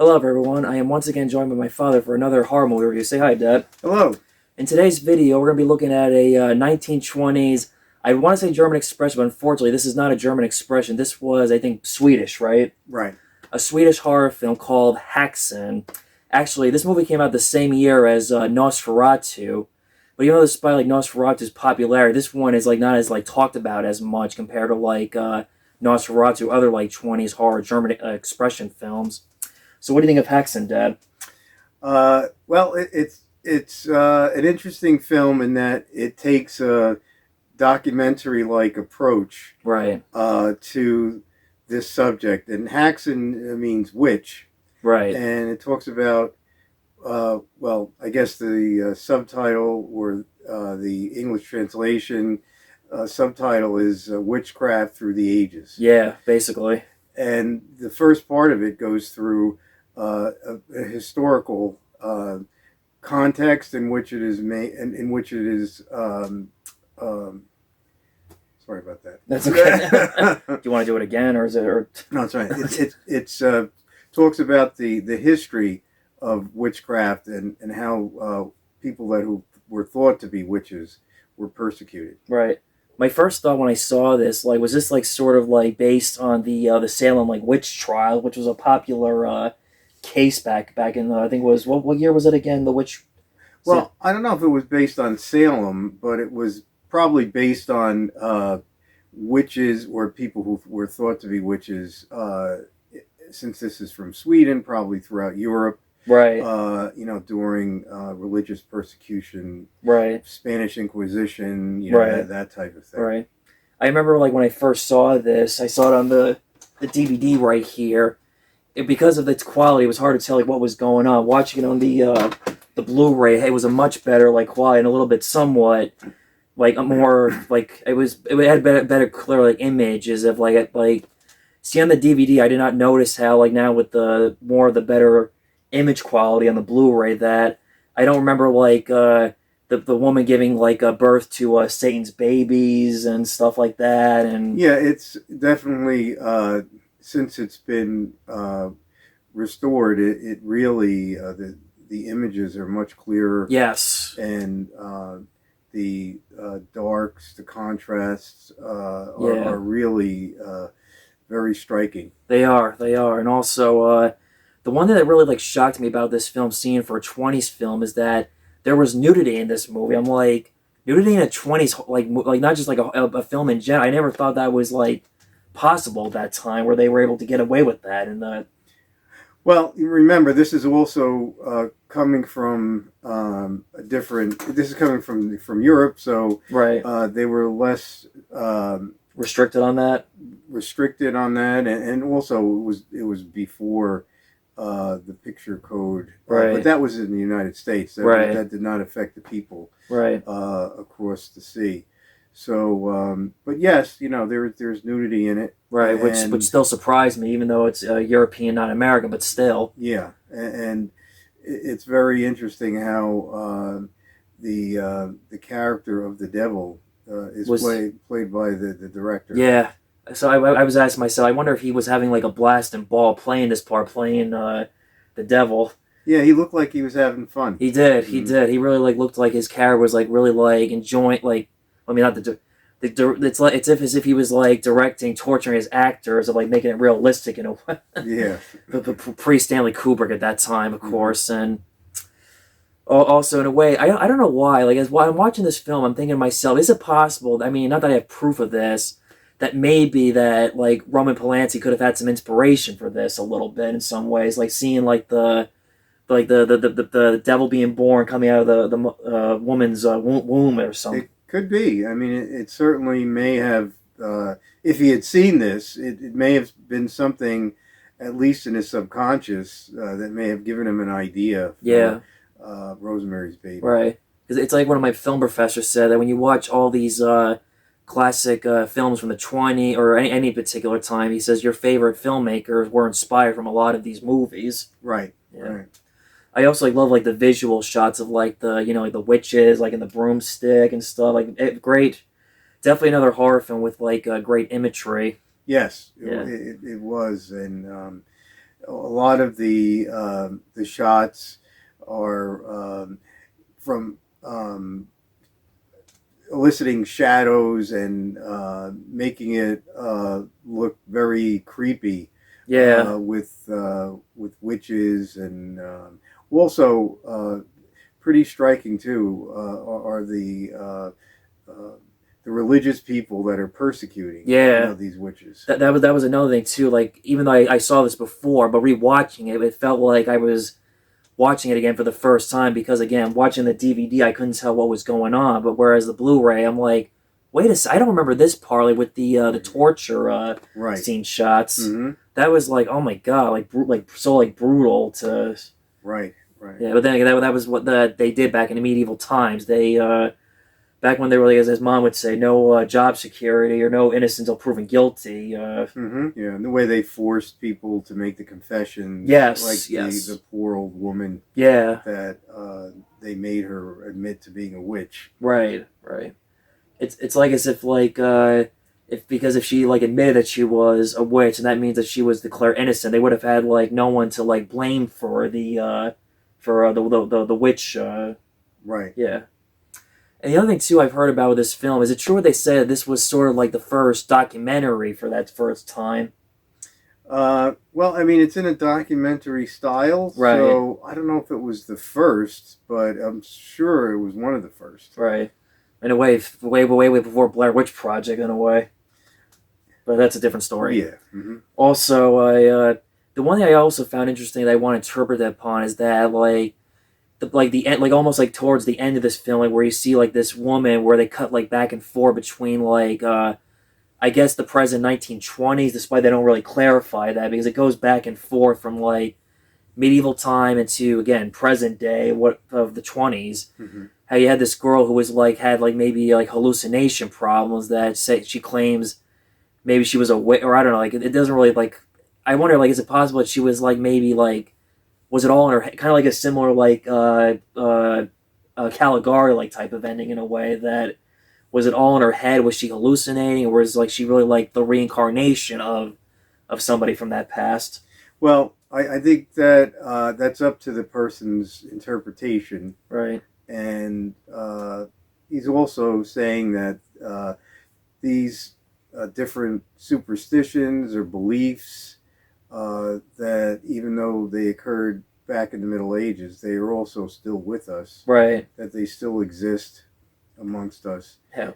Hello, everyone. I am once again joined by my father for another horror movie review. Say hi, Dad. Hello. In today's video, we're going to be looking at a 1920s, I want to say German Expression, but unfortunately, this is not a German Expression. This was, I think, Swedish, right? Right. A Swedish horror film called Haxan. Actually, this movie came out the same year as Nosferatu. But even though despite like Nosferatu's popularity, this one is like not as like talked about as much compared to like Nosferatu, other like 20s horror German expression films. So what do you think of Haxan, Dad? Well, it's an interesting film in that it takes a documentary-like approach Right. To this subject. And Haxan means witch. Right. And it talks about, well, I guess the subtitle or the English translation subtitle is Witchcraft Through the Ages. Yeah, basically. And the first part of it goes through a historical context in which it is made, in which it is. Sorry about that. That's okay. Do you want to do it again, or is it? Or... No, it's right. It's talks about the history of witchcraft and how people who were thought to be witches were persecuted. Right. My first thought when I saw this, like, was this like sort of like based on the Salem like witch trial, which was a popular case back in I think it was what year was it again? The witch. Well, I don't know if it was based on Salem, but it was probably based on witches or people who were thought to be witches. Since this is from Sweden, probably throughout Europe. Right. During religious persecution. Right. Spanish Inquisition. Right. That type of thing. Right. I remember like when I first saw this, I saw it on the DVD right here. Because of its quality, it was hard to tell like what was going on. Watching it on the Blu-ray, it was a much better like quality and a little bit somewhat like a more like it had better clear like images of like see on the DVD. I did not notice how like now with the more of the better image quality on the Blu-ray that I don't remember like the woman giving like a birth to Satan's babies and stuff like that. And yeah, it's definitely. Since it's been restored, it really the images are much clearer. Yes, and the darks, the contrasts are really very striking. They are, and also the one thing that really like shocked me about this film, seeing for a 20s film, is that there was nudity in this movie. I'm like, nudity in a 20s like not just like a film in general. I never thought that was like possible at that time where they were able to get away with that. And well, you remember this is also coming from a different. This is coming from Europe, so right. They were less restricted on that. And also it was before the picture code. Right. But that was in the United States. That did not affect the people. Right. Across the sea. So, but yes, there's nudity in it, right? Which still surprised me, even though it's European, not American, but still. Yeah, and it's very interesting how the character of the devil is played by the director. Yeah, so I was asking myself, I wonder if he was having like a blast and ball playing this part, playing the devil. Yeah, he looked like he was having fun. He did. He did. He really like looked like his character was like really like enjoying like. I mean, not it's like as if he was like directing, torturing his actors, of like making it realistic in a way. Yeah. But pre Stanley Kubrick at that time, of course, and also in a way, I don't know why. Like while I'm watching this film, I'm thinking to myself, is it possible? I mean, not that I have proof of this, that maybe that like Roman Polanski could have had some inspiration for this a little bit in some ways, like seeing like the devil being born coming out of the woman's womb or something. Could be. I mean, it certainly may have. If he had seen this, it may have been something, at least in his subconscious, that may have given him an idea. For, Rosemary's Baby. Right. Because it's like one of my film professors said that when you watch all these classic films from the 20s or any particular time, he says your favorite filmmakers were inspired from a lot of these movies. Right. Yeah. Right. I also like love like the visual shots of like the like the witches like in the broomstick and stuff like great. Definitely another horror film with like great imagery. Yes, Yeah. it was, and lot of the shots are from eliciting shadows and making it look very creepy. Yeah. With witches and also pretty striking too are the religious people that are persecuting Yeah. these witches. That was another thing too. Like, even though I saw this before, but rewatching it, it felt like I was watching it again for the first time, because again, watching the DVD, I couldn't tell what was going on. But whereas the Blu-ray, I'm like, wait a second, I don't remember this part, like with the torture Right. scene shots. Mm-hmm. That was like, oh my god, like so like brutal to. Right. Yeah, but then again, that was what they did back in the medieval times. They back when they were, like, as his mom would say, no job security or no innocence until proven guilty. Mm-hmm. Yeah, and the way they forced people to make the confessions. Yes, like yes. the poor old woman. Yeah. That they made her admit to being a witch. Right. It's like as if like if she like admitted that she was a witch, and that means that she was declared innocent, they would have had like no one to like blame for the witch. Right. Yeah. And the other thing too I've heard about with this film, is it true what they said this was sort of like the first documentary for that first time? Well, I mean, it's in a documentary style, Right. so I don't know if it was the first, but I'm sure it was one of the first. Right. In a way, way before Blair Witch Project, in a way. But that's a different story. Yeah. Mm-hmm. Also, the one thing I also found interesting that I want to interpret that upon is that the end, like almost like towards the end of this film, like where you see like this woman where they cut like back and forth between like I guess the present 1920s, despite they don't really clarify that, because it goes back and forth from like medieval time into, again, present day of the 20s. Mm-hmm. How you had this girl who was like had like maybe like hallucination problems that she claims maybe she was a witch, or I don't know, like it doesn't really like. I wonder, like, is it possible that she was like maybe like, was it all in her head, kind of like a similar like Caligari like type of ending in a way, that was it all in her head? Was she hallucinating, or was like she really like the reincarnation of somebody from that past? Well, I think that that's up to the person's interpretation. Right. And he's also saying that these different superstitions or beliefs, that even though they occurred back in the Middle Ages, they are also still with us. Right. That they still exist amongst us. Yeah.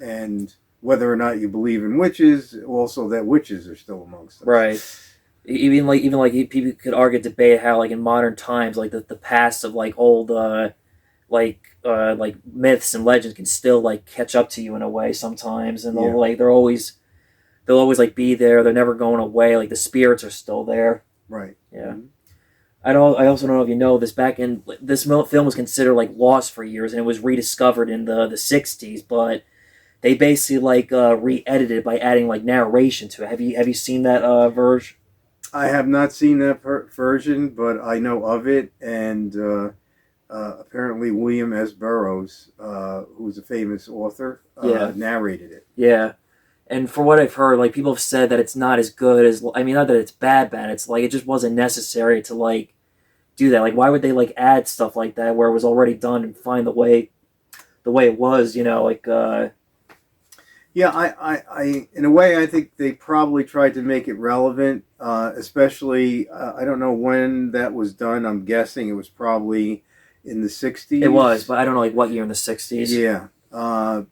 And whether or not you believe in witches, also that witches are still amongst us. Right. Even like people could argue, debate how like in modern times, like the past of like old like myths and legends can still like catch up to you in a way sometimes, and they'll always like be there. They're never going away. Like the spirits are still there. Right. Yeah. Mm-hmm. I also don't know if you know this. Back in this film was considered like lost for years, and it was rediscovered in the 60s. But they basically like re-edited it by adding like narration to it. Have you seen that version? I have not seen that version, but I know of it, and apparently William S. Burroughs, who's a famous author, narrated it. Yeah. And for what I've heard, like, people have said that it's not as good as, I mean, not that it's bad, it's like it just wasn't necessary to like do that. Like, why would they like add stuff like that where it was already done, and find the way it was, like Yeah, I in a way I think they probably tried to make it relevant, especially I don't know when that was done. I'm guessing it was probably in the 60s. It was, but I don't know like what year in the 60s. Yeah.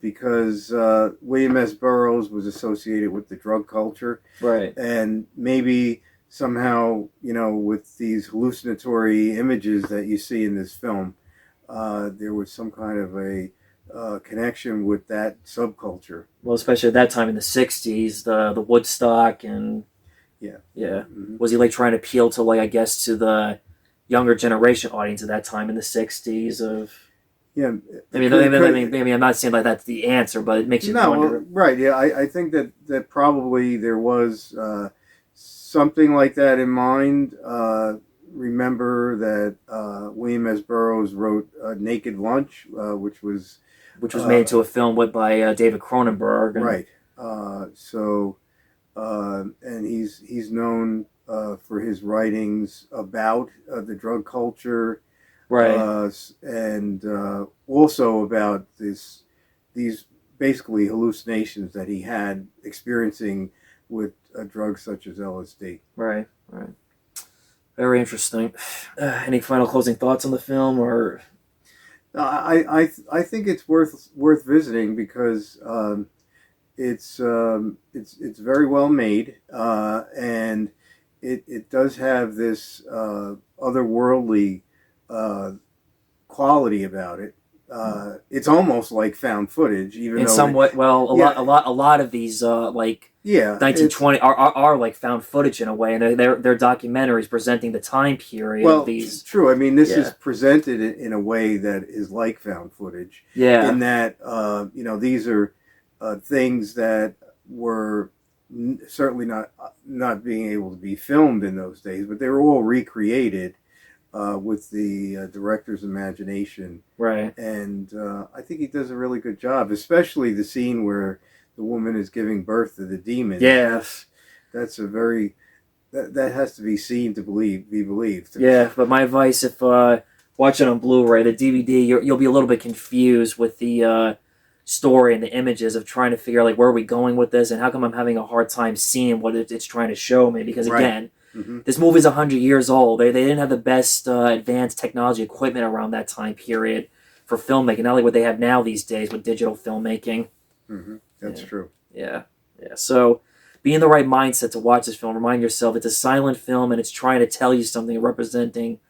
Because William S. Burroughs was associated with the drug culture. Right. And maybe somehow, with these hallucinatory images that you see in this film, there was some kind of a connection with that subculture. Well, especially at that time in the 60s, the Woodstock, and yeah. Mm-hmm. Was he like trying to appeal to like, I guess, to the younger generation audience at that time in the 60s of... Yeah, I mean, I'm not saying like that's the answer, but it makes you wonder. Right? Yeah, I think that probably there was something like that in mind. Remember that William S. Burroughs wrote Naked Lunch, which was made into a film by David Cronenberg. Right. And he's known for his writings about the drug culture, Right. and also about these basically hallucinations that he had experiencing with drugs such as LSD. Right. Right. Very interesting. Any final closing thoughts on the film, or? I think it's worth visiting because it's very well made, and it does have this otherworldly uh, quality about it. It's almost like found footage, even In though it, somewhat, well, yeah, a lot of these like yeah, it's 1920 are like found footage in a way, and they're documentaries presenting the time period of well, these. true. I mean, this is Yeah. presented in a way that is like found footage, in Yeah. that these are things that were certainly not being able to be filmed in those days, but they were all recreated with the director's imagination, Right. and I think he does a really good job, especially the scene where the woman is giving birth to the demons. Yeah. That's a very that has to be seen to be believed. Yeah. But my advice, if watch it on Blu-ray, the DVD, you'll be a little bit confused with the story and the images of trying to figure out like where are we going with this, and how come I'm having a hard time seeing what it's trying to show me, because Right. again, Mm-hmm. this movie's 100 years old. They didn't have the best advanced technology equipment around that time period for filmmaking, not like what they have now these days with digital filmmaking. Mm-hmm. That's Yeah. true. Yeah. Yeah. So be in the right mindset to watch this film. Remind yourself it's a silent film and it's trying to tell you something, representing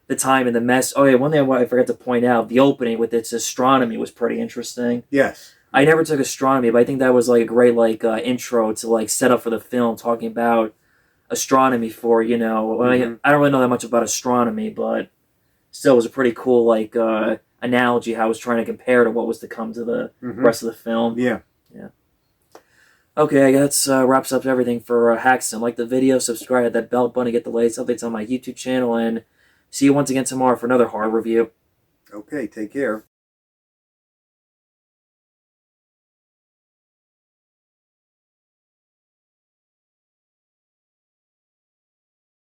the time and the mess. Oh yeah, one thing I forgot to point out, the opening with its astronomy was pretty interesting. Yes. I never took astronomy, but I think that was like a great like intro to like set up for the film, talking about astronomy for, Mm-hmm. I don't really know that much about astronomy, but still it was a pretty cool like analogy how I was trying to compare to what was to come to the Mm-hmm. rest of the film. Yeah. Yeah. Okay, I guess that's wraps up everything for Haxan. Like the video, subscribe, hit that bell button to get the latest updates on my YouTube channel, and see you once again tomorrow for another horror review. Okay. Take care.